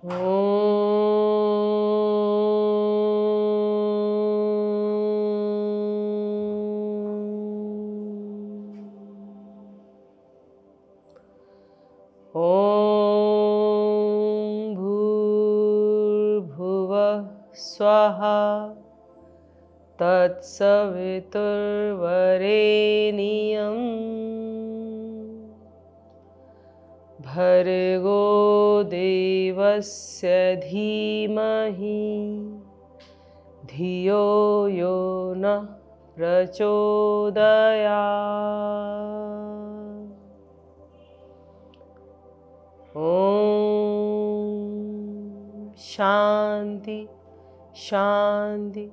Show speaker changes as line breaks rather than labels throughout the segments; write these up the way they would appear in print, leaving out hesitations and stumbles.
ॐ भूर्भुवः स्वः तत्सवितुर्वरेण्यं भर्गो देवस्य धीमहि धियो यो नः प्रचोदयात्। ॐ शांति शांति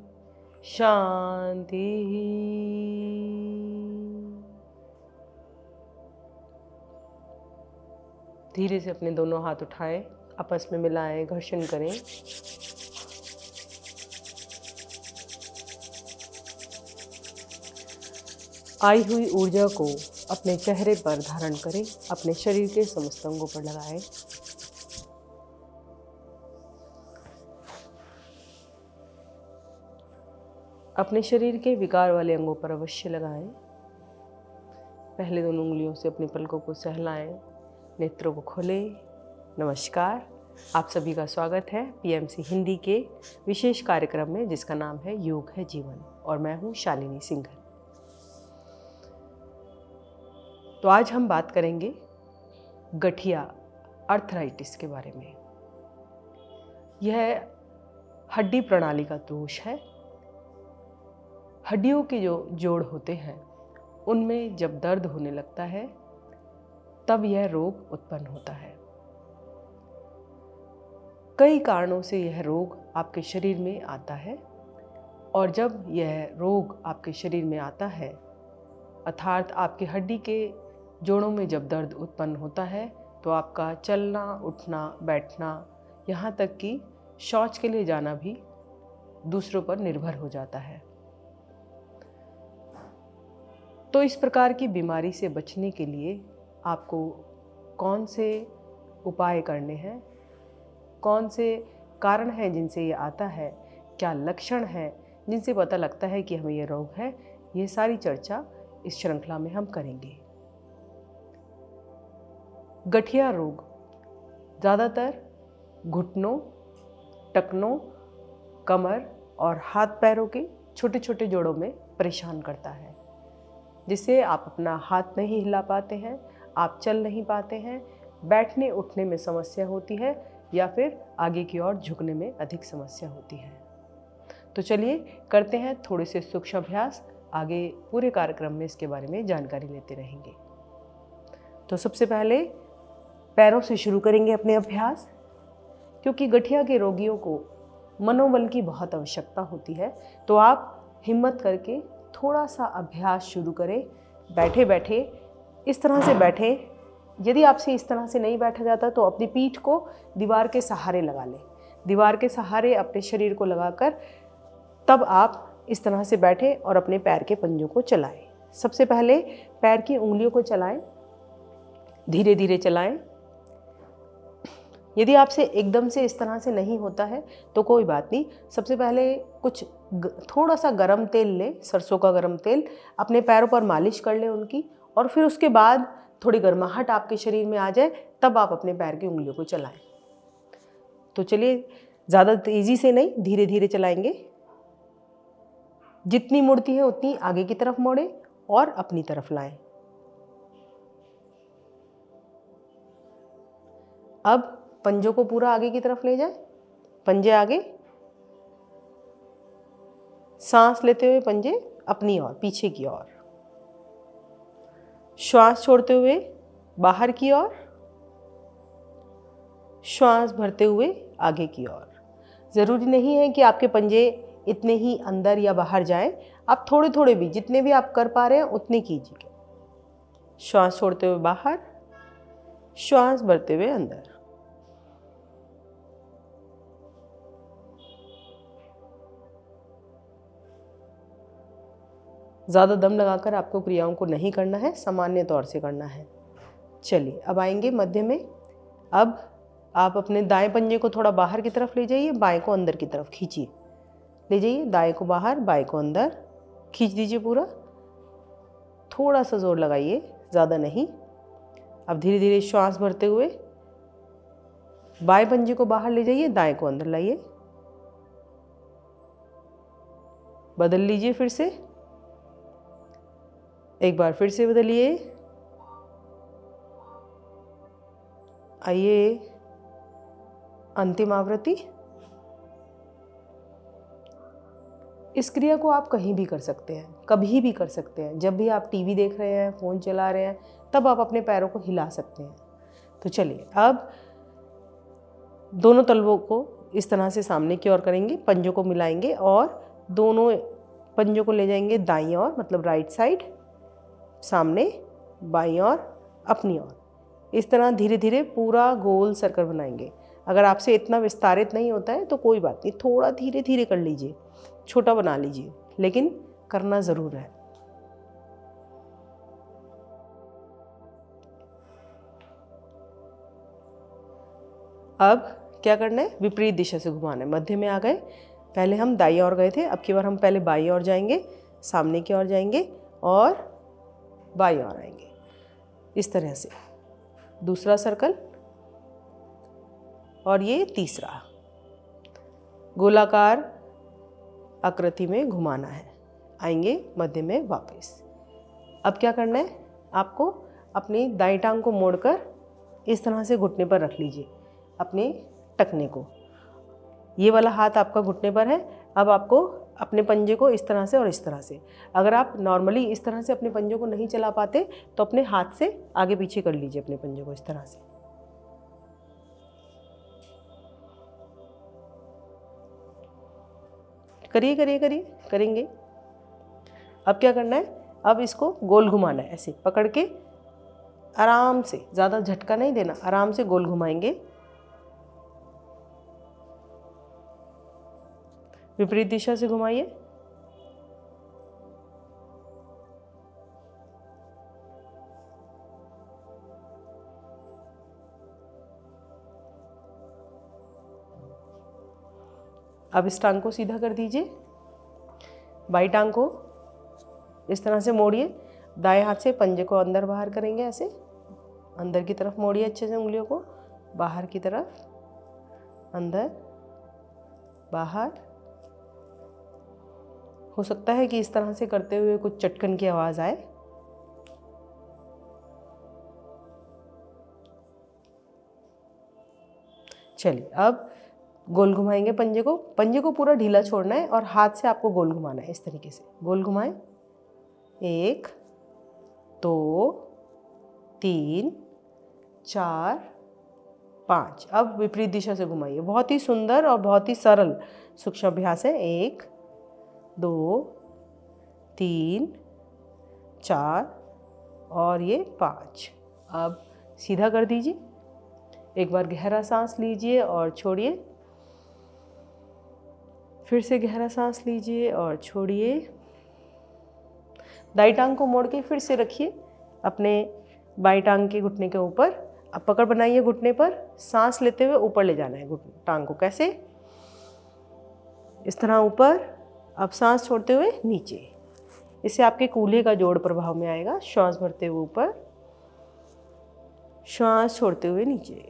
शांति। धीरे से अपने दोनों हाथ उठाएं, आपस में मिलाएं, घर्षण करें। आई हुई ऊर्जा को अपने चेहरे पर धारण करें, अपने शरीर के समस्त अंगों पर लगाएं। अपने शरीर के विकार वाले अंगों पर अवश्य लगाएं। पहले दोनों उंगलियों से अपने पलकों को सहलाएं, नेत्रों को खोलें। नमस्कार, आप सभी का स्वागत है पीएमसी हिंदी के विशेष कार्यक्रम में जिसका नाम है योग है जीवन, और मैं हूं शालिनी सिंघल। तो आज हम बात करेंगे गठिया अर्थराइटिस के बारे में। यह हड्डी प्रणाली का दोष है। हड्डियों के जो जोड़ होते हैं उनमें जब दर्द होने लगता है तब यह रोग उत्पन्न होता है। कई कारणों से यह रोग आपके शरीर में आता है, और जब यह रोग आपके शरीर में आता है अर्थात आपकी हड्डी के जोड़ों में जब दर्द उत्पन्न होता है तो आपका चलना, उठना, बैठना, यहाँ तक कि शौच के लिए जाना भी दूसरों पर निर्भर हो जाता है। तो इस प्रकार की बीमारी से बचने के लिए आपको कौन से उपाय करने हैं, कौन से कारण हैं जिनसे ये आता है, क्या लक्षण हैं जिनसे पता लगता है कि हमें ये रोग है, ये सारी चर्चा इस श्रृंखला में हम करेंगे। गठिया रोग ज़्यादातर घुटनों, टखनों, कमर और हाथ पैरों के छोटे छोटे जोड़ों में परेशान करता है, जिससे आप अपना हाथ नहीं हिला पाते हैं, आप चल नहीं पाते हैं, बैठने उठने में समस्या होती है या फिर आगे की ओर झुकने में अधिक समस्या होती है। तो चलिए करते हैं थोड़े से सूक्ष्म अभ्यास। आगे पूरे कार्यक्रम में इसके बारे में जानकारी लेते रहेंगे। तो सबसे पहले पैरों से शुरू करेंगे अपने अभ्यास, क्योंकि गठिया के रोगियों को मनोबल की बहुत आवश्यकता होती है। तो आप हिम्मत करके थोड़ा सा अभ्यास शुरू करें। बैठे बैठे इस तरह से बैठें। यदि आपसे इस तरह से नहीं बैठा जाता तो अपनी पीठ को दीवार के सहारे लगा लें। दीवार के सहारे अपने शरीर को लगाकर तब आप इस तरह से बैठें और अपने पैर के पंजों को चलाएं। सबसे पहले पैर की उंगलियों को चलाएं, धीरे धीरे चलाएं। यदि आपसे एकदम से इस तरह से नहीं होता है तो कोई बात नहीं। सबसे पहले कुछ थोड़ा सा गरम तेल लें, सरसों का गरम तेल, अपने पैरों पर मालिश कर लें उनकी, और फिर उसके बाद थोड़ी गर्माहट आपके शरीर में आ जाए तब आप अपने पैर की उंगलियों को चलाएं। तो चलिए, ज़्यादा तेज़ी से नहीं, धीरे धीरे चलाएंगे। जितनी मुड़ती है उतनी आगे की तरफ मोड़ें और अपनी तरफ लाएं। अब पंजों को पूरा आगे की तरफ ले जाएं, पंजे आगे। सांस लेते हुए पंजे अपनी ओर, पीछे की ओर। श्वास छोड़ते हुए बाहर की ओर, श्वास भरते हुए आगे की ओर। ज़रूरी नहीं है कि आपके पंजे इतने ही अंदर या बाहर जाएं, आप थोड़े थोड़े भी, जितने भी आप कर पा रहे हैं उतने कीजिए। श्वास छोड़ते हुए बाहर, श्वास भरते हुए अंदर। ज़्यादा दम लगाकर आपको क्रियाओं को नहीं करना है, सामान्य तौर से करना है। चलिए अब आएंगे मध्य में। अब आप अपने दाएं पंजे को थोड़ा बाहर की तरफ ले जाइए, बाएं को अंदर की तरफ खींचिए। ले जाइए, दाएं को बाहर, बाएं को अंदर खींच दीजिए पूरा। थोड़ा सा जोर लगाइए, ज़्यादा नहीं। अब धीरे धीरे श्वास भरते हुए बाएं पंजे को बाहर ले जाइए, दाएं को अंदर लाइए। बदल लीजिए फिर से, एक बार फिर से बदलिए। आइए अंतिम आवृत्ति। इस क्रिया को आप कहीं भी कर सकते हैं, कभी भी कर सकते हैं। जब भी आप टीवी देख रहे हैं, फ़ोन चला रहे हैं, तब आप अपने पैरों को हिला सकते हैं। तो चलिए, अब दोनों तलवों को इस तरह से सामने की ओर करेंगे, पंजों को मिलाएंगे और दोनों पंजों को ले जाएंगे दाईं ओर, मतलब राइट साइड, सामने, बाईं ओर, अपनी ओर। इस तरह धीरे धीरे पूरा गोल सर्कल बनाएंगे। अगर आपसे इतना विस्तारित नहीं होता है तो कोई बात नहीं, थोड़ा धीरे धीरे कर लीजिए, छोटा बना लीजिए, लेकिन करना ज़रूर है। अब क्या करना है, विपरीत दिशा से घुमाना है। मध्य में आ गए, पहले हम दाईं ओर गए थे, अब की बार हम पहले बाईं ओर जाएंगे, सामने की ओर जाएंगे और बाईं ओर आएंगे। इस तरह से दूसरा सर्कल और ये तीसरा। गोलाकार आकृति में घुमाना है। आएंगे मध्य में वापस। अब क्या करना है, आपको अपनी दाईं टांग को मोड़कर इस तरह से घुटने पर रख लीजिए, अपने टखने को। ये वाला हाथ आपका घुटने पर है। अब आपको अपने पंजे को इस तरह से और इस तरह से, अगर आप नॉर्मली इस तरह से अपने पंजों को नहीं चला पाते तो अपने हाथ से आगे पीछे कर लीजिए अपने पंजों को इस तरह से। करिए करिए करिए, करेंगे। अब क्या करना है, अब इसको गोल घुमाना है, ऐसे पकड़ के आराम से, ज़्यादा झटका नहीं देना, आराम से गोल घुमाएंगे। विपरीत दिशा से घुमाइए। अब इस टांग को सीधा कर दीजिए, बाई टांग को इस तरह से मोड़िए। दाएं हाथ से पंजे को अंदर बाहर करेंगे, ऐसे अंदर की तरफ मोड़िए अच्छे से उंगलियों को, बाहर की तरफ, अंदर बाहर। हो सकता है कि इस तरह से करते हुए कुछ चटकन की आवाज़ आए। चलिए, अब गोल घुमाएंगे पंजे को। पंजे को पूरा ढीला छोड़ना है और हाथ से आपको गोल घुमाना है, इस तरीके से गोल घुमाएं। 1 2 3 4 5। अब विपरीत दिशा से घुमाइए। बहुत ही सुंदर और बहुत ही सरल सूक्ष्म अभ्यास है। 1 2 3 4 और ये 5। अब सीधा कर दीजिए। एक बार गहरा सांस लीजिए और छोड़िए, फिर से गहरा सांस लीजिए और छोड़िए। दाई टांग को मोड़ के फिर से रखिए अपने बाई टांग के घुटने के ऊपर। अब पकड़ बनाइए घुटने पर, सांस लेते हुए ऊपर ले जाना है टांग को। कैसे? इस तरह ऊपर। अब सांस छोड़ते हुए नीचे। इससे आपके कूल्हे का जोड़ प्रभाव में आएगा। श्वास भरते हुए ऊपर, श्वास छोड़ते हुए नीचे।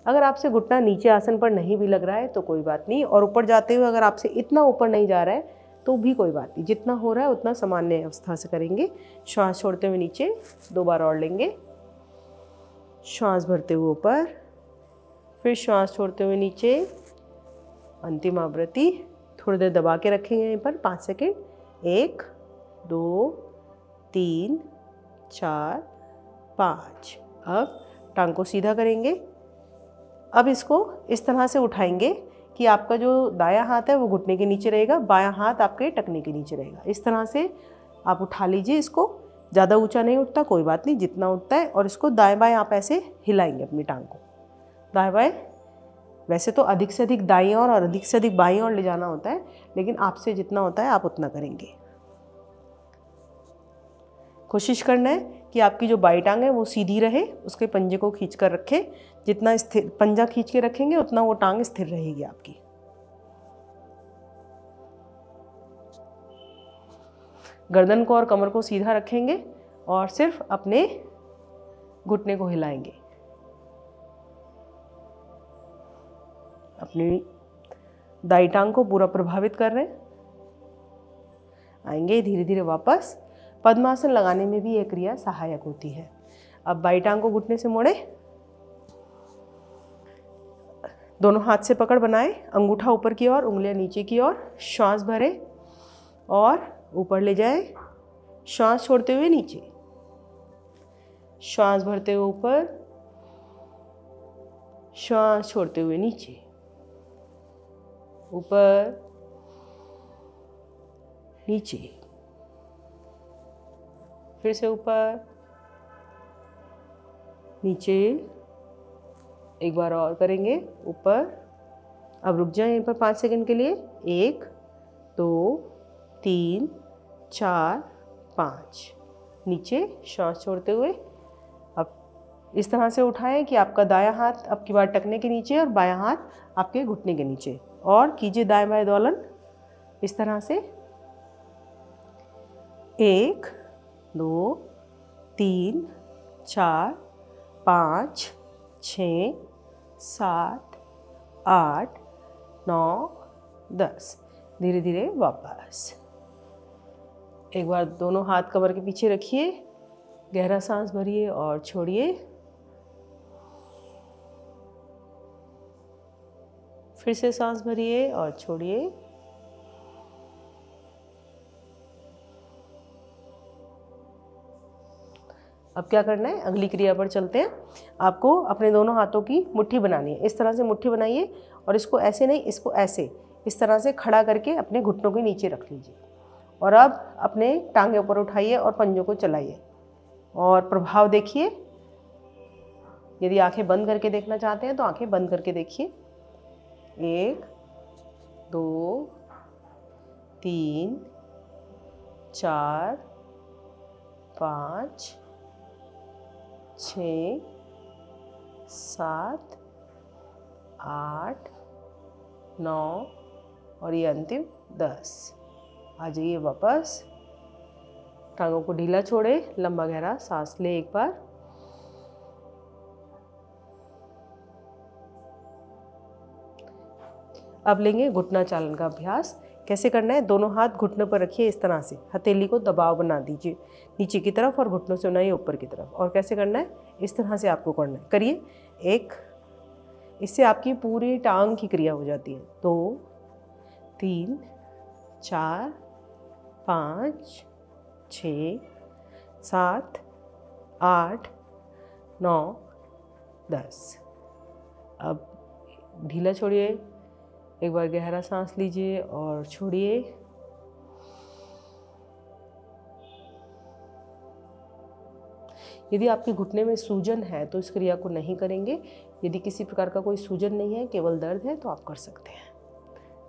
अगर आपसे घुटना नीचे आसन पर नहीं भी लग रहा है तो कोई बात नहीं, और ऊपर जाते हुए अगर आपसे इतना ऊपर नहीं जा रहा है तो भी कोई बात नहीं, जितना हो रहा है उतना सामान्य अवस्था से करेंगे। श्वास छोड़ते हुए नीचे 2 बार और लेंगे। श्वास भरते हुए ऊपर, फिर श्वास छोड़ते हुए नीचे। अंतिम आवृत्ति। थोड़ी देर दबा के रखेंगे यहीं पर 5 सेकेंड। 1 2 3 4 5। अब टांग को सीधा करेंगे। अब इसको इस तरह से उठाएंगे कि आपका जो दायां हाथ है वो घुटने के नीचे रहेगा, बायां हाथ आपके टखने के नीचे रहेगा। इस तरह से आप उठा लीजिए इसको। ज़्यादा ऊंचा नहीं उठता, कोई बात नहीं, जितना उठता है। और इसको दाएं बाएं आप ऐसे हिलाएंगे अपनी टांग को, दाएं बाएं। वैसे तो अधिक से अधिक दाईं और अधिक से अधिक बाईं ओर ले जाना होता है, लेकिन आपसे जितना होता है आप उतना करेंगे। कोशिश करना है कि आपकी जो बाई टांग है वो सीधी रहे, उसके पंजे को खींच कर रखें। जितना स्थिर पंजा खींच के रखेंगे उतना वो टांग स्थिर रहेगी आपकी। गर्दन को और कमर को सीधा रखेंगे और सिर्फ अपने घुटने को हिलाएंगे। अपनी दाई टांग को पूरा प्रभावित कर रहे हैं। आएंगे धीरे धीरे वापस। पद्मासन लगाने में भी यह क्रिया सहायक होती है। अब बाई टांग को घुटने से मोड़े, दोनों हाथ से पकड़ बनाए, अंगूठा ऊपर की ओर, उंगलियां नीचे की ओर। श्वास भरे और ऊपर ले जाए, श्वास छोड़ते हुए नीचे, श्वास भरते हुए ऊपर, श्वास छोड़ते हुए नीचे, ऊपर नीचे, फिर से ऊपर नीचे। एक बार और करेंगे, ऊपर। अब रुक जाएं यहीं पर 5 सेकंड के लिए। 1 2 3 4 5। नीचे श्वास छोड़ते हुए। अब इस तरह से उठाएं कि आपका दायां हाथ आपकी बार टखने के नीचे और बायां हाथ आपके घुटने के नीचे, और कीजिए दाएं बाएं दोलन इस तरह से। 1 2 3 4 5 6 7 8 9 10। धीरे धीरे वापस। एक बार दोनों हाथ कमर के पीछे रखिए, गहरा सांस भरिए और छोड़िए। फिर से सांस भरिए और छोड़िए। अब क्या करना है, अगली क्रिया पर चलते हैं। आपको अपने दोनों हाथों की मुट्ठी बनानी है। इस तरह से मुट्ठी बनाइए और इसको ऐसे नहीं, इसको ऐसे इस तरह से खड़ा करके अपने घुटनों के नीचे रख लीजिए। और अब अपने टांगे ऊपर उठाइए और पंजों को चलाइए और प्रभाव देखिए। यदि आंखें बंद करके देखना चाहते हैं तो आंखें बंद करके देखिए। 1 2 3 4 5 6 7 8 9 और ये अंतिम 10। आ जाइए वापस। टांगों को ढीला छोड़े, लंबा गहरा सांस ले एक बार। अब लेंगे घुटना चालन का अभ्यास। कैसे करना है, दोनों हाथ घुटनों पर रखिए इस तरह से, हथेली को दबाव बना दीजिए नीचे की तरफ और घुटनों से बनाइए ऊपर की तरफ। और कैसे करना है, इस तरह से आपको करना है। करिए। 1, इससे आपकी पूरी टांग की क्रिया हो जाती है। 2 3 4 5 6 7 8 9 10। अब ढीला छोड़िए, एक बार गहरा सांस लीजिए और छोड़िए। यदि आपके घुटने में सूजन है तो इस क्रिया को नहीं करेंगे। यदि किसी प्रकार का कोई सूजन नहीं है, केवल दर्द है, तो आप कर सकते हैं।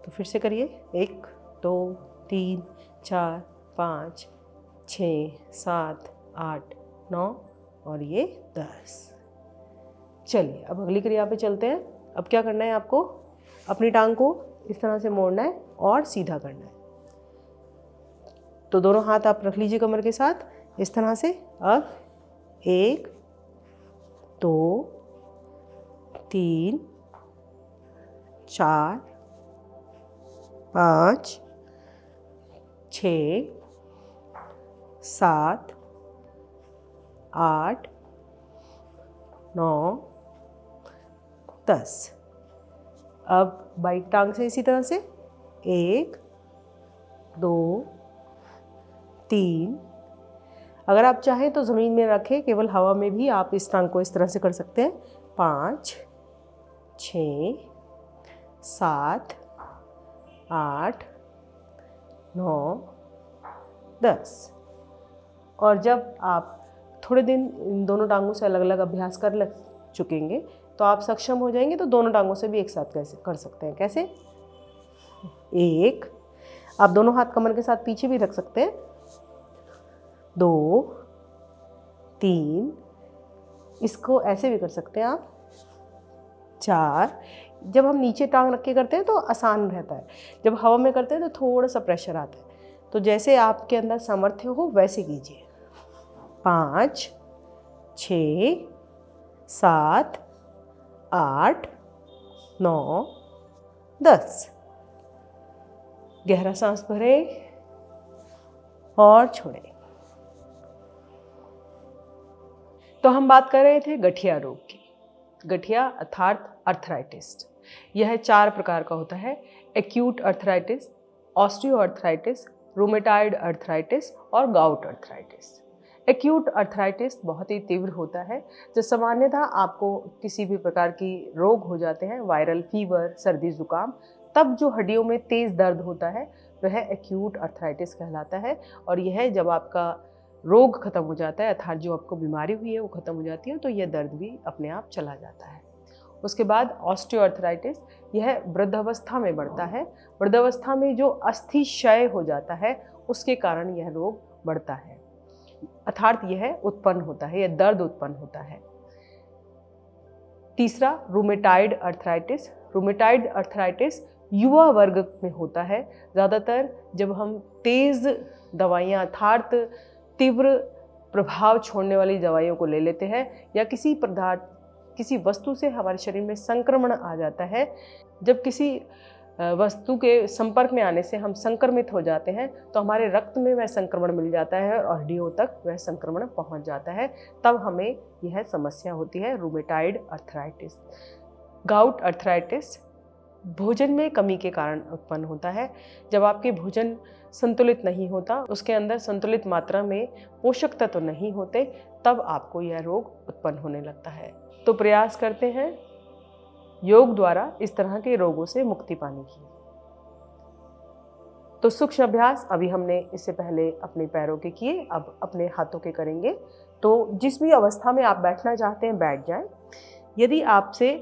तो फिर से करिए। 1 2 3 4 5 6 7 8 9 और ये 10। चलिए अब अगली क्रिया पे चलते हैं। अब क्या करना है, आपको अपनी टांग को इस तरह से मोड़ना है और सीधा करना है। तो दोनों हाथ आप रख लीजिए कमर के साथ इस तरह से। अब 1 2 3 4 5 6 7 8 9 10। अब बाई टांग से इसी तरह से 1 2 3। अगर आप चाहें तो ज़मीन में रखें, केवल हवा में भी आप इस टांग को इस तरह से कर सकते हैं। 5 6 7 8 9 10। और जब आप थोड़े दिन इन दोनों टांगों से अलग अलग अभ्यास कर चुकेंगे तो आप सक्षम हो जाएंगे तो दोनों टांगों से भी एक साथ कैसे कर सकते हैं। कैसे? 1, आप दोनों हाथ कमर के साथ पीछे भी रख सकते हैं। 2 3, इसको ऐसे भी कर सकते हैं आप, 4। जब हम नीचे टांग रख के करते हैं तो आसान रहता है, जब हवा में करते हैं तो थोड़ा सा प्रेशर आता है, तो जैसे आपके अंदर सामर्थ्य हो वैसे कीजिए। 5, 6, 7, 8, 9, 10। गहरा सांस भरें और छोड़ें। तो हम बात कर रहे थे गठिया रोग की। गठिया अर्थात अर्थराइटिस, यह 4 प्रकार का होता है: acute arthritis, osteoarthritis, rheumatoid arthritis और गाउट अर्थराइटिस। एक्यूट अर्थराइटिस बहुत ही तीव्र होता है, जो सामान्यतः आपको किसी भी प्रकार की रोग हो जाते हैं, वायरल फीवर, सर्दी जुकाम, तब जो हड्डियों में तेज दर्द होता है वह एक्यूट अर्थराइटिस कहलाता है। और यह जब आपका रोग खत्म हो जाता है, अर्थात जो आपको बीमारी हुई है वो खत्म हो जाती है, तो यह दर्द भी अपने आप चला जाता है। उसके बाद ऑस्टियोआर्थराइटिस, यह वृद्धावस्था में बढ़ता है। वृद्धावस्था में जो अस्थि क्षय हो जाता है उसके कारण यह रोग बढ़ता है, अर्थात यह उत्पन्न होता है, यह दर्द उत्पन्न होता है। तीसरा रूमेटॉइड अर्थराइटिस। रूमेटॉइड अर्थराइटिस युवा वर्ग में होता है। ज़्यादातर जब हम तेज़ दवाइयाँ अर्थात तीव्र प्रभाव छोड़ने वाली दवाइयों को ले लेते हैं, या किसी वस्तु से हमारे शरीर में संक्रमण आ जाता है, जब किसी वस्तु के संपर्क में आने से हम संक्रमित हो जाते हैं तो हमारे रक्त में वह संक्रमण मिल जाता है और हड्डियों तक वह संक्रमण पहुंच जाता है, तब हमें यह समस्या होती है रूमेटॉइड अर्थराइटिस। गाउट अर्थराइटिस भोजन में कमी के कारण उत्पन्न होता है। जब आपके भोजन संतुलित नहीं होता, उसके अंदर संतुलित मात्रा में पोषक तत्व नहीं होते, तब आपको यह रोग उत्पन्न होने लगता है। तो प्रयास करते हैं योग द्वारा इस तरह के रोगों से मुक्ति पाने की। तो सूक्ष्म अभ्यास अभी हमने इससे पहले अपने पैरों के किए, अब अपने हाथों के करेंगे। तो जिस भी अवस्था में आप बैठना चाहते हैं बैठ जाएं। यदि आपसे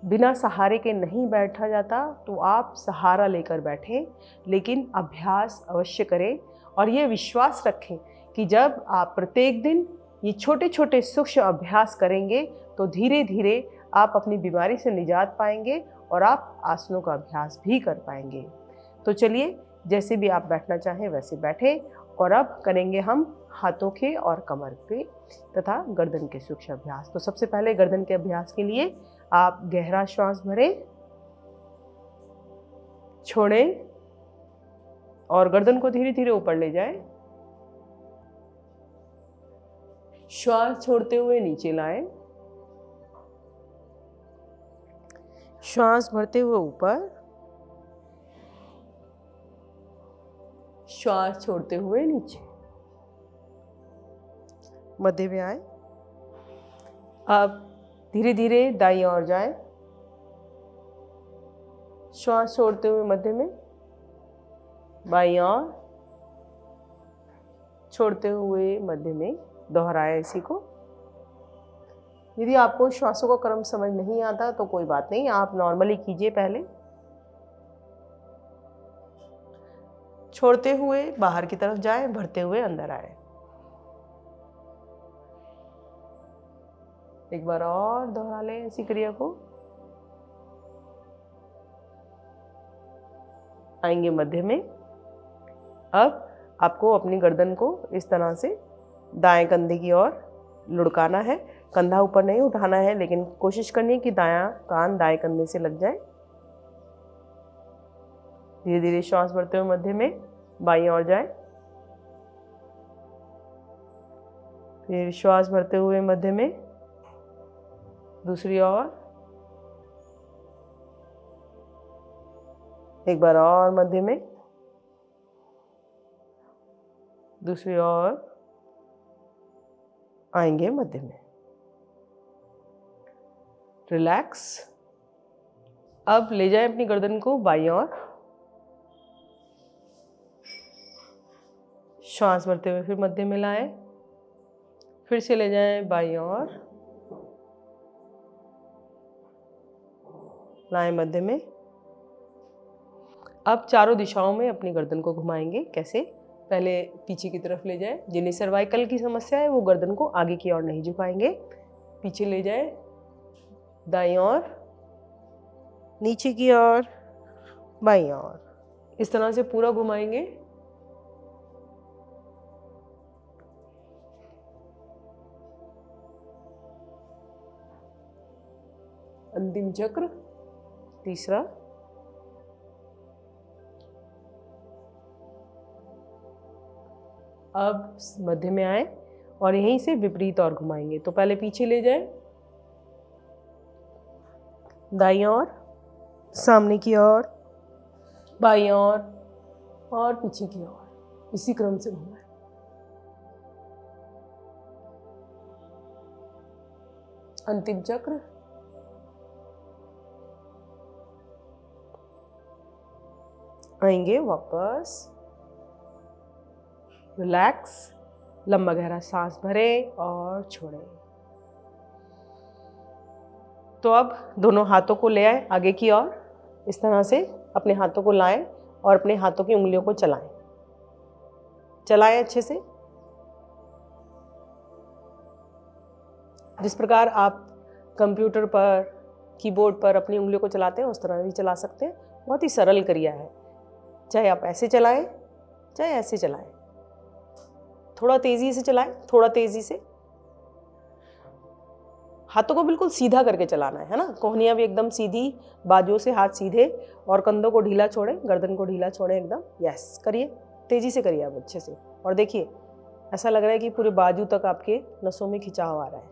बिना सहारे के नहीं बैठा जाता तो आप सहारा लेकर बैठें, लेकिन अभ्यास अवश्य करें और ये विश्वास रखें कि जब आप प्रत्येक दिन ये छोटे छोटे सूक्ष्म अभ्यास करेंगे तो धीरे धीरे आप अपनी बीमारी से निजात पाएंगे और आप आसनों का अभ्यास भी कर पाएंगे। तो चलिए, जैसे भी आप बैठना चाहें वैसे बैठें। और अब करेंगे हम हाथों के और कमर के तथा गर्दन के सूक्ष्म अभ्यास। तो सबसे पहले गर्दन के अभ्यास के लिए आप गहरा श्वास भरें, छोड़ें और गर्दन को धीरे धीरे ऊपर ले जाएं। श्वास छोड़ते हुए नीचे लाएं, श्वास भरते हुए ऊपर, श्वास छोड़ते हुए नीचे, मध्य में आए। अब धीरे धीरे दाईं ओर जाएं, श्वास छोड़ते हुए मध्य में, बाईं ओर, छोड़ते हुए मध्य में। दोहराएं इसी को। यदि आपको श्वासों का क्रम समझ नहीं आता तो कोई बात नहीं, आप नॉर्मली कीजिए। पहले छोड़ते हुए बाहर की तरफ जाएं, भरते हुए अंदर आए। एक बार और दोहरा लें इसी क्रिया को। आएंगे मध्य में। अब आपको अपनी गर्दन को इस तरह से दाएं कंधे की ओर लुढ़काना है। कंधा ऊपर नहीं उठाना है, लेकिन कोशिश करनी है कि दायां कान दाएं कंधे से लग जाए। धीरे धीरे श्वास भरते हुए मध्य में, बाईं ओर जाए। फिर श्वास भरते हुए मध्य में, दूसरी ओर। एक बार और मध्य में, दूसरी ओर। आएंगे मध्य में। रिलैक्स। अब ले जाएं अपनी गर्दन को बाईं ओर। श्वास भरते हुए फिर मध्य में लाएं। फिर से ले जाएं बाईं ओर, लाएं मध्य में। अब चारों दिशाओं में अपनी गर्दन को घुमाएंगे। कैसे? पहले पीछे की तरफ ले जाए। जिन्हें सर्वाइकल की समस्या है वो गर्दन को आगे की ओर नहीं झुकाएंगे। पीछे ले जाए, दाईं ओर, नीचे की ओर, बाईं ओर, इस तरह से पूरा घुमाएंगे। अंतिम चक्र, तीसरा। अब मध्य में आए और यहीं से विपरीत और घुमाएंगे। तो पहले पीछे ले जाए, दाईं ओर, सामने की ओर, बाईं ओर और पीछे की ओर, इसी क्रम से घुमाएं। अंतिम चक्र, आएंगे वापस, रिलैक्स, लंबा गहरा सांस भरें और छोड़ें। तो अब दोनों हाथों को ले आए आगे की ओर, इस तरह से अपने हाथों को लाएं और अपने हाथों की उंगलियों को चलाएं। चलाएं अच्छे से। जिस प्रकार आप कंप्यूटर पर, कीबोर्ड पर अपनी उंगलियों को चलाते हैं उस तरह भी चला सकते हैं। बहुत ही सरल क्रिया है। चाहे आप ऐसे चलाएं, चाहे ऐसे चलाएं। थोड़ा तेजी से चलाएं, थोड़ा तेजी से। हाथों को बिल्कुल सीधा करके चलाना है ना। कोहनियां भी एकदम सीधी, बाजुओं से हाथ सीधे और कंधों को ढीला छोड़ें, गर्दन को ढीला छोड़ें एकदम। यस, करिए, तेजी से करिए आप अच्छे से। और देखिए, ऐसा लग रहा है कि पूरे बाजू तक आपके नसों में खिंचाव आ रहा है।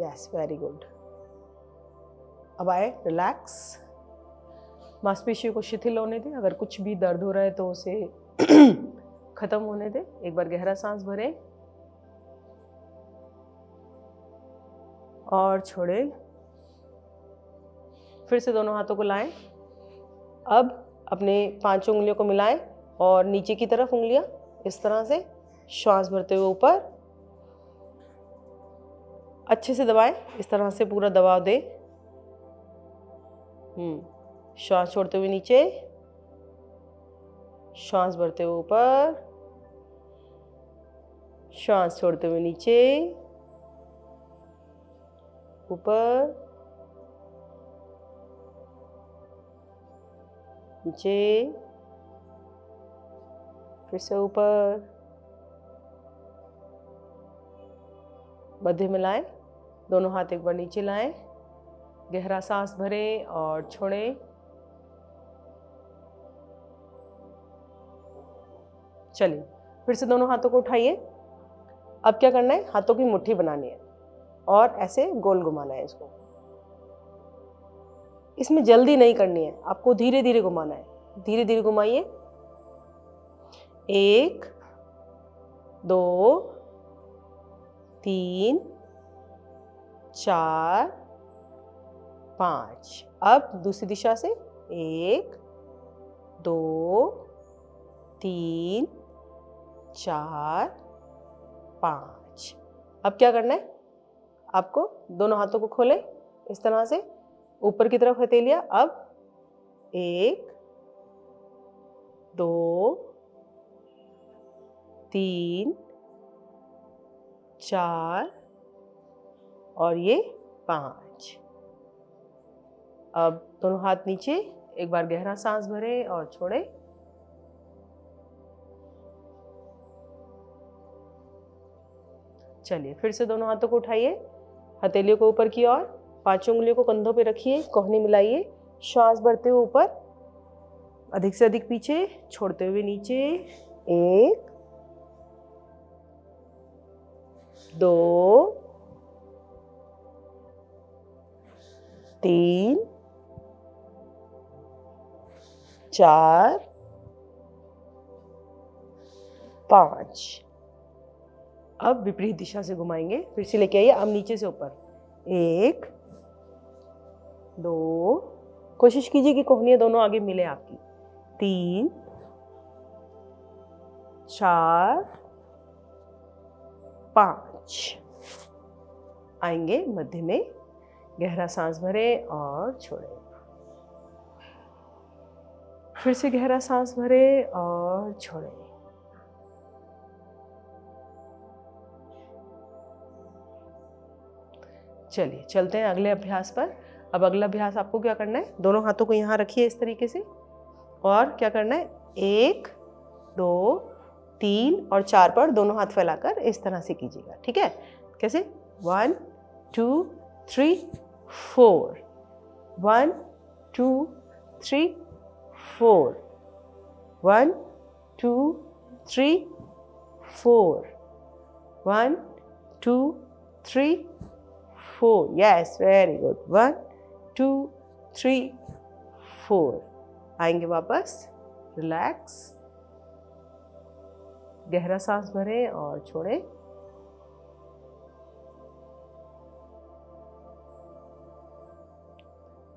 Yes, very good. अब आए, रिलैक्स, मांसपेशियों को शिथिल होने दें। अगर कुछ भी दर्द हो रहा है तो उसे खत्म होने दें। एक बार गहरा सांस भरें और छोड़ें। फिर से दोनों हाथों को लाएं। अब अपने 5 उंगलियों को मिलाएं और नीचे की तरफ उंगलियां इस तरह से, श्वास भरते हुए ऊपर, अच्छे से दबाएं। इस तरह से पूरा दबाव दें। श्वास छोड़ते हुए नीचे, श्वास भरते हुए ऊपर, श्वास छोड़ते हुए नीचे, ऊपर, नीचे, फिर से ऊपर, मध्य में लाएं। दोनों हाथ एक बार नीचे लाएं, गहरा सांस भरें और छोड़ें। चलिए, फिर से दोनों हाथों को उठाइए। अब क्या करना है, हाथों की मुट्ठी बनानी है और ऐसे गोल घुमाना है इसको। इसमें जल्दी नहीं करनी है, आपको धीरे धीरे घुमाना है। धीरे धीरे घुमाइए। 1, 2, 3, 4, 5। अब दूसरी दिशा से 1, 2, 3, 4, 5। अब क्या करना है, आपको दोनों हाथों को खोलें इस तरह से, ऊपर की तरफ हथेलियां। अब 1, 2, 3, 4 और ये 5। अब दोनों हाथ नीचे, एक बार गहरा सांस भरें और छोड़ें। चलिए, फिर से दोनों हाथों को उठाइए, हथेलियों को ऊपर की ओर, 5 उंगलियों को कंधों पे रखिए, कोहनी मिलाइए, श्वास भरते हुए ऊपर, अधिक से अधिक पीछे, छोड़ते हुए नीचे। 1, 2, 3, 4, 5। अब विपरीत दिशा से घुमाएंगे। फिर से लेके आइए, अब नीचे से ऊपर। 1, 2, कोशिश कीजिए कि कोहनियां दोनों आगे मिले आपकी। 3, 4, 5। आएंगे मध्य में, गहरा सांस भरें और छोड़ें। फिर से गहरा सांस भरें और छोड़ें। चलिए चलते हैं अगले अभ्यास पर। अब अगला अभ्यास आपको क्या करना है, दोनों हाथों को यहाँ रखिए इस तरीके से, और क्या करना है 1 2 3 और 4 पर दोनों हाथ फैलाकर इस तरह से कीजिएगा। ठीक है, कैसे 1 2 3 4, 1 2 3 4, 1 2 3 4, 1 2 3 4, yes, very good, 1 2 3 4। आएंगे वापस, रिलैक्स, गहरा सांस भरें और छोड़ें।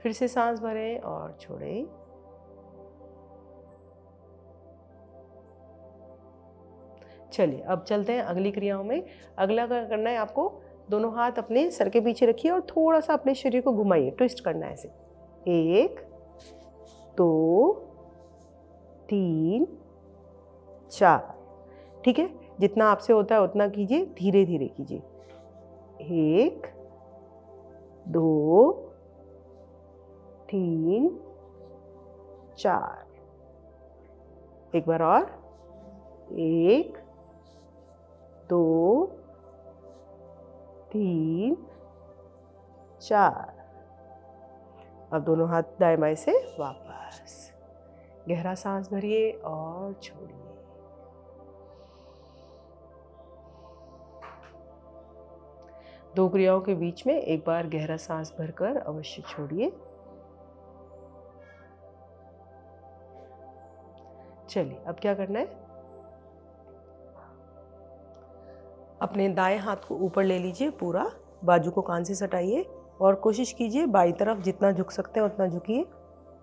फिर से सांस भरें और छोड़ें। चलिए अब चलते हैं अगली क्रियाओं में। अगला क्या करना है आपको, दोनों हाथ अपने सर के पीछे रखिए और थोड़ा सा अपने शरीर को घुमाइए, ट्विस्ट करना है ऐसे, 1 2 3 4। ठीक है, जितना आपसे होता है उतना कीजिए, धीरे धीरे कीजिए, 1 2 3 4। एक बार और, 1 2 3 4। अब दोनों हाथ दाएं बाएं से वापस, गहरा सांस भरिए और छोड़िए। दो क्रियाओं के बीच में एक बार गहरा सांस भरकर अवश्य छोड़िए। चलिए अब क्या करना है, अपने दाएं हाथ को ऊपर ले लीजिए, पूरा बाजू को कान से सटाइए और कोशिश कीजिए बाईं तरफ जितना झुक सकते हैं उतना झुकिए,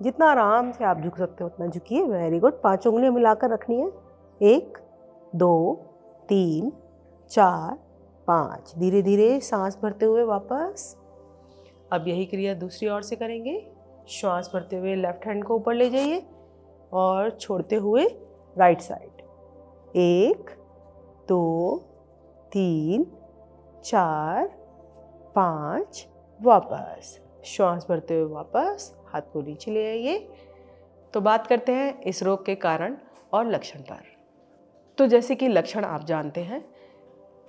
जितना आराम से आप झुक सकते हैं उतना झुकिए। वेरी गुड, 5 उंगलियां मिलाकर रखनी है, 1 2 3 4 5। धीरे धीरे सांस भरते हुए वापस। अब यही क्रिया दूसरी ओर से करेंगे। श्वास भरते हुए लेफ्ट हैंड को ऊपर ले जाइए और छोड़ते हुए राइट साइड, 1 2 3 4 5। वापस श्वास भरते हुए वापस, हाथ को नीचे ले आइए। तो बात करते हैं इस रोग के कारण और लक्षण पर। तो जैसे कि लक्षण आप जानते हैं,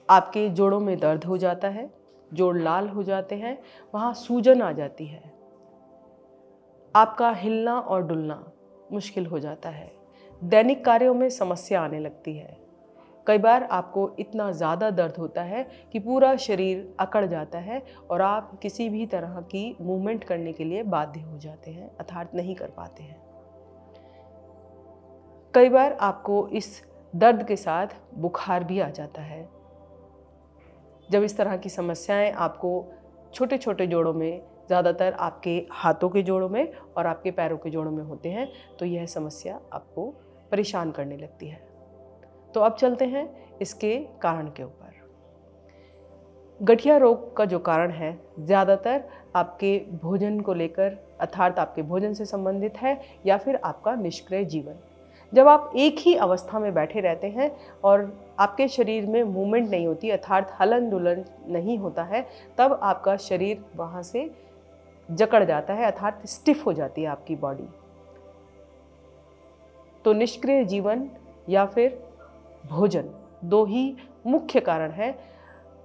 आपके जोड़ों में दर्द हो जाता है, जोड़ लाल हो जाते हैं, वहाँ सूजन आ जाती है, आपका हिलना और डुलना मुश्किल हो जाता है, दैनिक कार्यों में समस्या आने लगती है। कई बार आपको इतना ज़्यादा दर्द होता है कि पूरा शरीर अकड़ जाता है और आप किसी भी तरह की मूवमेंट करने के लिए बाध्य हो जाते हैं, अर्थात नहीं कर पाते हैं। कई बार आपको इस दर्द के साथ बुखार भी आ जाता है। जब इस तरह की समस्याएं आपको छोटे छोटे जोड़ों में, ज़्यादातर आपके हाथों के जोड़ों में और आपके पैरों के जोड़ों में होते हैं, तो यह समस्या आपको परेशान करने लगती है। तो अब चलते हैं इसके कारण के ऊपर। गठिया रोग का जो कारण है, ज़्यादातर आपके भोजन को लेकर, अर्थात आपके भोजन से संबंधित है या फिर आपका निष्क्रिय जीवन। जब आप एक ही अवस्था में बैठे रहते हैं और आपके शरीर में मूवमेंट नहीं होती, अर्थात हलन डुलन नहीं होता है, तब आपका शरीर वहाँ से जकड़ जाता है, अर्थात स्टिफ हो जाती है आपकी बॉडी। तो निष्क्रिय जीवन या फिर भोजन, दो ही मुख्य कारण हैं।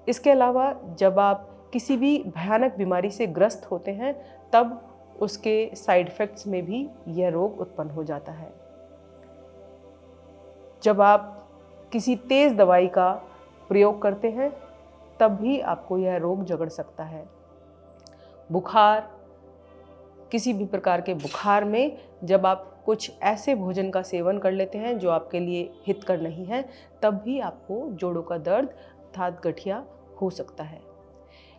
इसके अलावा जब आप किसी भी भयानक बीमारी से ग्रस्त होते हैं, तब उसके साइड इफ़ेक्ट्स में भी यह रोग उत्पन्न हो जाता है। जब आप किसी तेज़ दवाई का प्रयोग करते हैं, तब भी आपको यह रोग जकड़ सकता है। बुखार, किसी भी प्रकार के बुखार में जब आप कुछ ऐसे भोजन का सेवन कर लेते हैं जो आपके लिए हितकर नहीं है, तब भी आपको जोड़ों का दर्द अर्थात गठिया हो सकता है।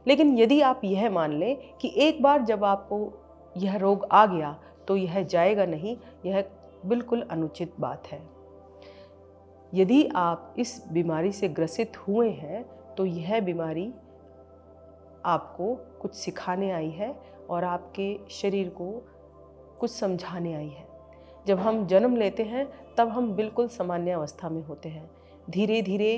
लेकिन यदि आप यह मान लें कि एक बार जब आपको यह रोग आ गया तो यह जाएगा नहीं, यह बिल्कुल अनुचित बात है। यदि आप इस बीमारी से ग्रसित हुए हैं तो यह बीमारी आपको कुछ सिखाने आई है और आपके शरीर को कुछ समझाने आई है। जब हम जन्म लेते हैं तब हम बिल्कुल सामान्य अवस्था में होते हैं। धीरे धीरे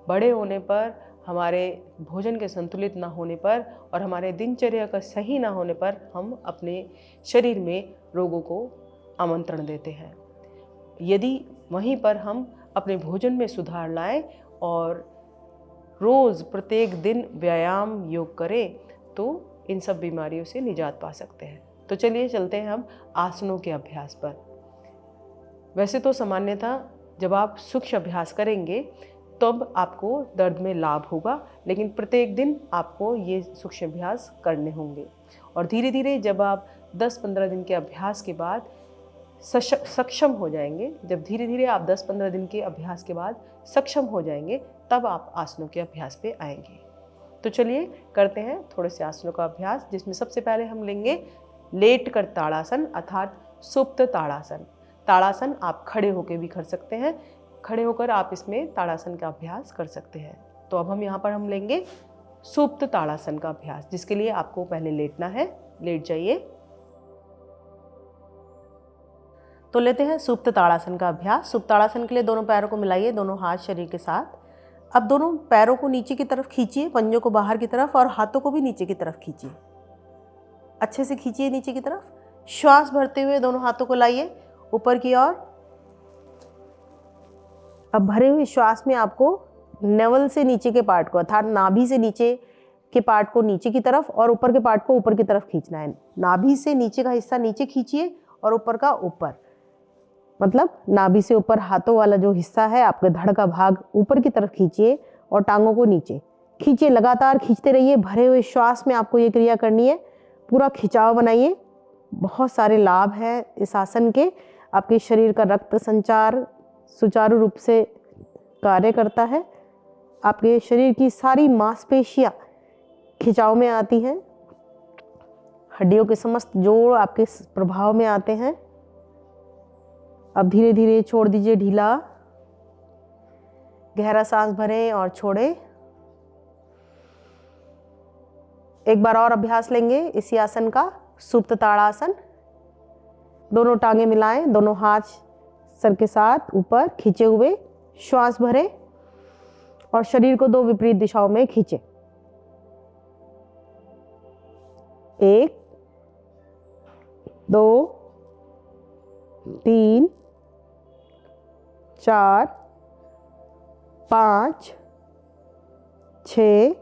बड़े होने पर हमारे भोजन के संतुलित ना होने पर और हमारे दिनचर्या का सही ना होने पर हम अपने शरीर में रोगों को आमंत्रण देते हैं। यदि वहीं पर हम अपने भोजन में सुधार लाएं और रोज़ प्रत्येक दिन व्यायाम योग करें तो इन सब बीमारियों से निजात पा सकते हैं। तो चलिए चलते हैं हम आसनों के अभ्यास पर। वैसे तो सामान्यतः जब आप सूक्ष्म अभ्यास करेंगे तब आपको दर्द में लाभ होगा, लेकिन प्रत्येक दिन आपको ये सूक्ष्म अभ्यास करने होंगे और धीरे धीरे जब आप 10-15 दिन के अभ्यास के बाद सक्षम हो जाएंगे, जब धीरे धीरे आप 10-15 दिन के अभ्यास के बाद सक्षम हो जाएंगे तब आप आसनों के अभ्यास पे आएंगे। तो चलिए करते हैं थोड़े से आसनों का अभ्यास, जिसमें सबसे पहले हम लेंगे लेट कर ताड़ासन अर्थात सुप्त ताड़ासन। ताड़ासन आप खड़े होकर भी कर सकते हैं, खड़े होकर आप इसमें ताड़ासन का अभ्यास कर सकते हैं। तो अब हम यहाँ पर हम लेंगे सुप्त ताड़ासन का अभ्यास, जिसके लिए आपको पहले लेटना है। लेट जाइए। तो लेते हैं सुप्त ताड़ासन का अभ्यास। सुप्त ताड़ासन के लिए दोनों पैरों को मिलाइए, दोनों हाथ शरीर के साथ। अब दोनों पैरों को नीचे की तरफ खींचिए, पंजों को बाहर की तरफ और हाथों को भी नीचे की तरफ खींचिए। अच्छे से खींचिए नीचे की तरफ। श्वास भरते हुए दोनों हाथों को लाइए ऊपर की ओर। अब भरे हुए श्वास में आपको नेवल से नीचे के पार्ट को अर्थात नाभि से नीचे के पार्ट को नीचे की तरफ और ऊपर के पार्ट को ऊपर की तरफ खींचना है। नाभि से नीचे का हिस्सा नीचे खींचिए और ऊपर का ऊपर, मतलब नाभि से ऊपर हाथों वाला जो हिस्सा है आपके धड़ का भाग ऊपर की तरफ खींचिए और टांगों को नीचे खींचिए। लगातार खींचते रहिए। भरे हुए श्वास में आपको ये क्रिया करनी है। पूरा खिंचाव बनाइए। बहुत सारे लाभ हैं इस आसन के। आपके शरीर का रक्त संचार सुचारू रूप से कार्य करता है। आपके शरीर की सारी मांसपेशियां खिंचाव में आती हैं। हड्डियों के समस्त जोड़ आपके प्रभाव में आते हैं। अब धीरे धीरे छोड़ दीजिए ढीला। गहरा सांस भरें और छोड़ें। एक बार और अभ्यास लेंगे इसी आसन का, सुप्त ताड़ासन। दोनों टांगे मिलाएं, दोनों हाथ सर के साथ ऊपर खींचे हुए। श्वास भरें और शरीर को दो विपरीत दिशाओं में खींचें। 1 2 3 4 5 6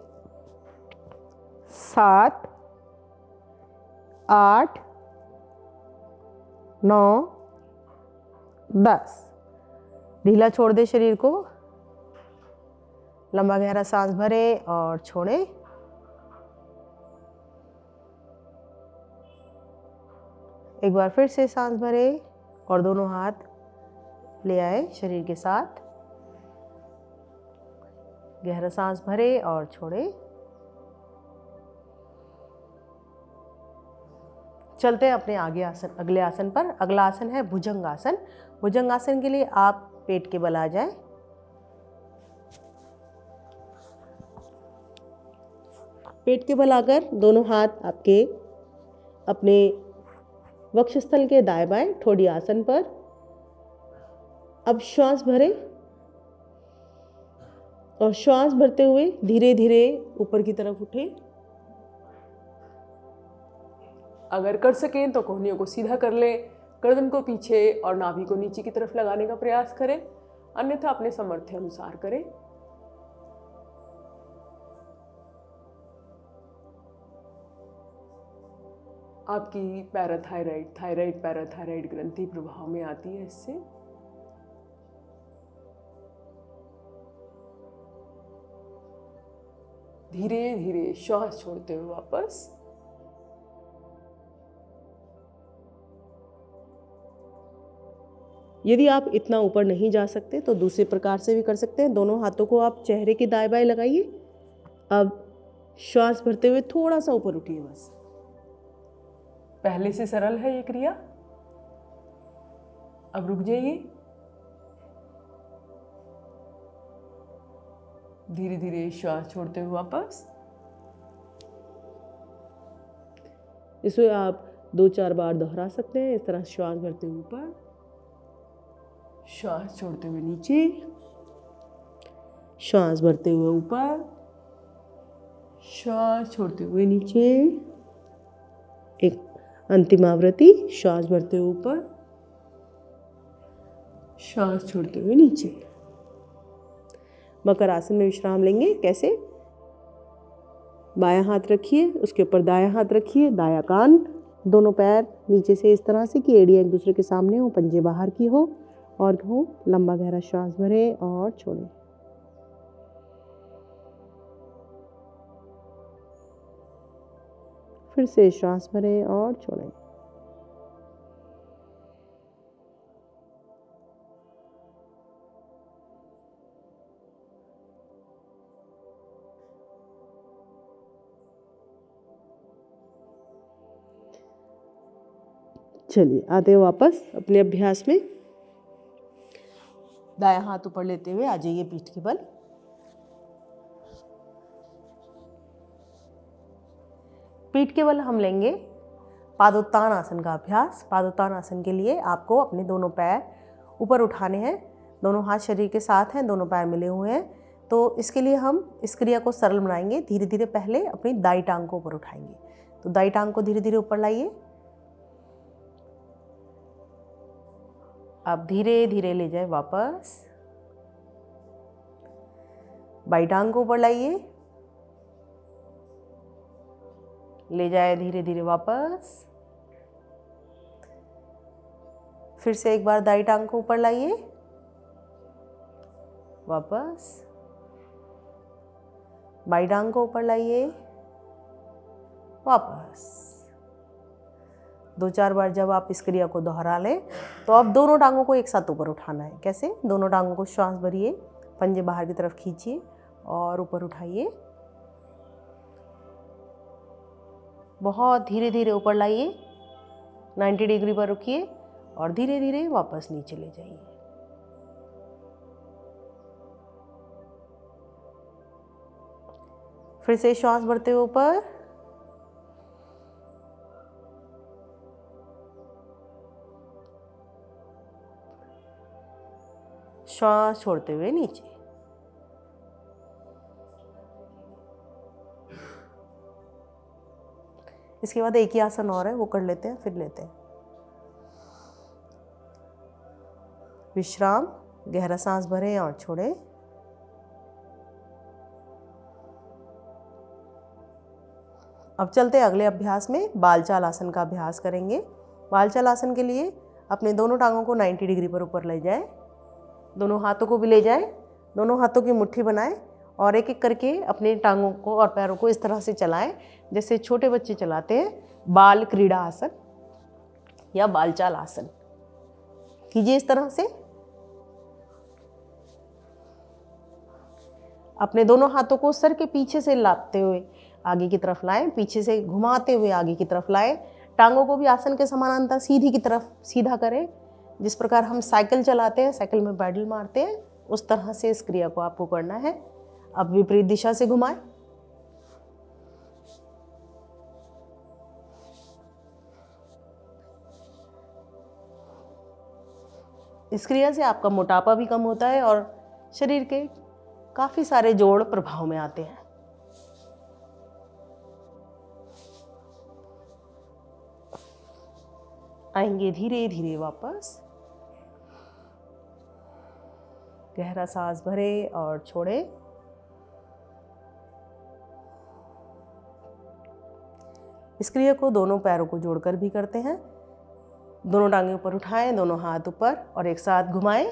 7 8 9 10। ढीला छोड़ दे शरीर को। लंबा गहरा सांस भरें और छोड़ें। एक बार फिर से सांस भरें और दोनों हाथ ले आए शरीर के साथ। गहरा सांस भरें और छोड़ें। चलते हैं अपने अगले आसन पर। अगला आसन है भुजंगासन। भुजंगासन के लिए आप पेट के बल आ जाएं। पेट के बल आकर दोनों हाथ आपके अपने वक्षस्थल के दाएं बाएं ठोड़ी आसन पर। अब श्वास भरें और श्वास भरते हुए धीरे धीरे ऊपर की तरफ उठें। अगर कर सकें तो कोहनियों को सीधा कर लें, गर्दन को पीछे और नाभि को नीचे की तरफ लगाने का प्रयास करें, अन्यथा अपने सामर्थ्य अनुसार करें। आपकी थायराइड पैराथायराइड ग्रंथि प्रभाव में आती है इससे। धीरे धीरे श्वास छोड़ते हुए वापस। यदि आप इतना ऊपर नहीं जा सकते तो दूसरे प्रकार से भी कर सकते हैं। दोनों हाथों को आप चेहरे के दाएं बाएं लगाइए। अब श्वास भरते हुए थोड़ा सा ऊपर उठिए बस। पहले से सरल है ये क्रिया। अब रुक जाइए। धीरे धीरे श्वास छोड़ते हुए वापस। इसे आप 2-4 बार दोहरा सकते हैं। इस तरह श्वास भरते हुए ऊपर, श्वास छोड़ते हुए नीचे, श्वास भरते हुए ऊपर, श्वास छोड़ते हुए नीचे, एक अंतिम आवृत्ति, श्वास भरते हुए ऊपर, श्वास छोड़ते हुए नीचे। मकर आसन में विश्राम लेंगे। कैसे? बायां हाथ रखिए, उसके ऊपर दायां हाथ रखिए, दायां कान, दोनों पैर नीचे से इस तरह से कि एड़ियाँ एक दूसरे के सामने हो, पंजे बाहर की हो और हो। लंबा गहरा श्वास भरें और छोड़ें। फिर से श्वास भरें और छोड़ें। चलिए आते हैं वापस अपने अभ्यास में। दायां हाथ ऊपर लेते हुए आ जाइए पीठ के बल। पीठ के बल हम लेंगे पादोत्तान आसन का अभ्यास। पादोत्तान आसन के लिए आपको अपने दोनों पैर ऊपर उठाने हैं। दोनों हाथ शरीर के साथ हैं, दोनों पैर मिले हुए हैं। तो इसके लिए हम इस क्रिया को सरल बनाएंगे। धीरे धीरे पहले अपनी दाई टांग को ऊपर उठाएंगे। तो दाई टांग को धीरे धीरे ऊपर लाइए। अब धीरे धीरे ले जाए वापस। बाई टांग को ऊपर लाइए, ले जाए धीरे धीरे वापस। फिर से एक बार दाई टांग को ऊपर लाइए, वापस। बाई टांग को ऊपर लाइए, वापस। 2-4 बार जब आप इस क्रिया को दोहरा लें तो अब दोनों टांगों को एक साथ ऊपर उठाना है। कैसे? दोनों टांगों को श्वास भरिए, पंजे बाहर की तरफ खींचिए और ऊपर उठाइए। बहुत धीरे धीरे ऊपर लाइए, 90 डिग्री पर रुकिए और धीरे धीरे वापस नीचे ले जाइए। फिर से श्वास भरते हुए ऊपर, श्वास छोड़ते हुए नीचे। इसके बाद एक ही आसन और है, वो कर लेते हैं, फिर लेते हैं विश्राम। गहरा सांस भरें और छोड़ें। अब चलते हैं अगले अभ्यास में। बालचाल आसन का अभ्यास करेंगे। बालचाल आसन के लिए अपने दोनों टांगों को 90 डिग्री पर ऊपर ले जाएं। दोनों हाथों को भी ले जाएं। दोनों हाथों की मुट्ठी बनाएं और एक एक करके अपने टांगों को और पैरों को इस तरह से चलाएं जैसे छोटे बच्चे चलाते हैं। बाल क्रीड़ा आसन या बालचाल आसन कीजिए इस तरह से। अपने दोनों हाथों को सर के पीछे से लाते हुए आगे की तरफ लाएं, पीछे से घुमाते हुए आगे की तरफ लाएं। टांगों को भी आसन के समानांतर सीधी की तरफ सीधा करें। जिस प्रकार हम साइकिल चलाते हैं, साइकिल में पैडल मारते हैं, उस तरह से इस क्रिया को आपको करना है। अब विपरीत दिशा से घुमाएं। इस क्रिया से आपका मोटापा भी कम होता है और शरीर के काफी सारे जोड़ प्रभाव में आते हैं। आएंगे धीरे धीरे वापस। गहरा सांस भरें और छोड़ें। इस क्रिया को दोनों पैरों को जोड़कर भी करते हैं। दोनों टांगें ऊपर उठाएं, दोनों हाथ ऊपर और एक साथ घुमाएं।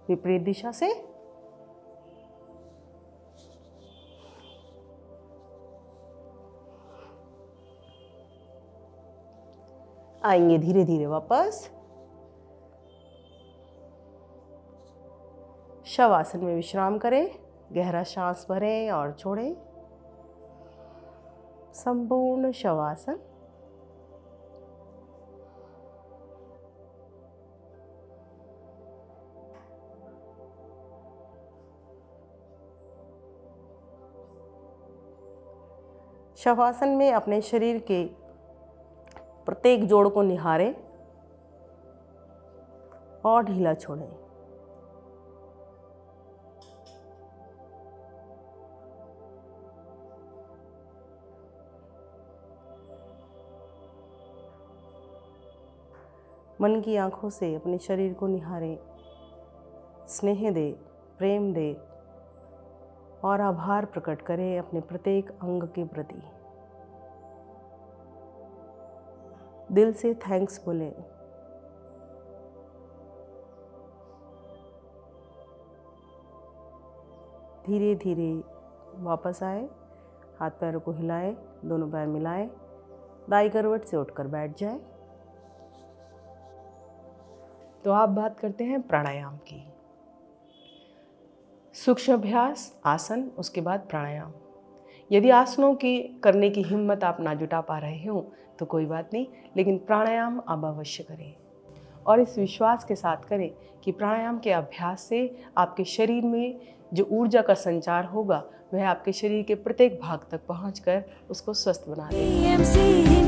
विपरीत दिशा से। आएंगे धीरे धीरे वापस। शवासन में विश्राम करें। गहरा सांस भरें और छोड़ें। संपूर्ण शवासन। शवासन में अपने शरीर के प्रत्येक जोड़ को निहारें।
और ढीला छोड़ें। मन की आंखों से अपने शरीर को निहारें, स्नेह दे, प्रेम दे और आभार प्रकट करें अपने प्रत्येक अंग के प्रति। दिल से थैंक्स बोलें। धीरे धीरे वापस आए, हाथ पैरों को हिलाएं, दोनों पैर मिलाएं, दाई करवट से उठकर बैठ जाएं।
तो आप बात करते हैं प्राणायाम की। सूक्ष्म अभ्यास, आसन, उसके बाद प्राणायाम। यदि आसनों की करने की हिम्मत आप ना जुटा पा रहे हो तो कोई बात नहीं, लेकिन प्राणायाम आप अवश्य करें और इस विश्वास के साथ करें कि प्राणायाम के अभ्यास से आपके शरीर में जो ऊर्जा का संचार होगा वह आपके शरीर के प्रत्येक भाग तक पहुंचकर उसको स्वस्थ बना देगा।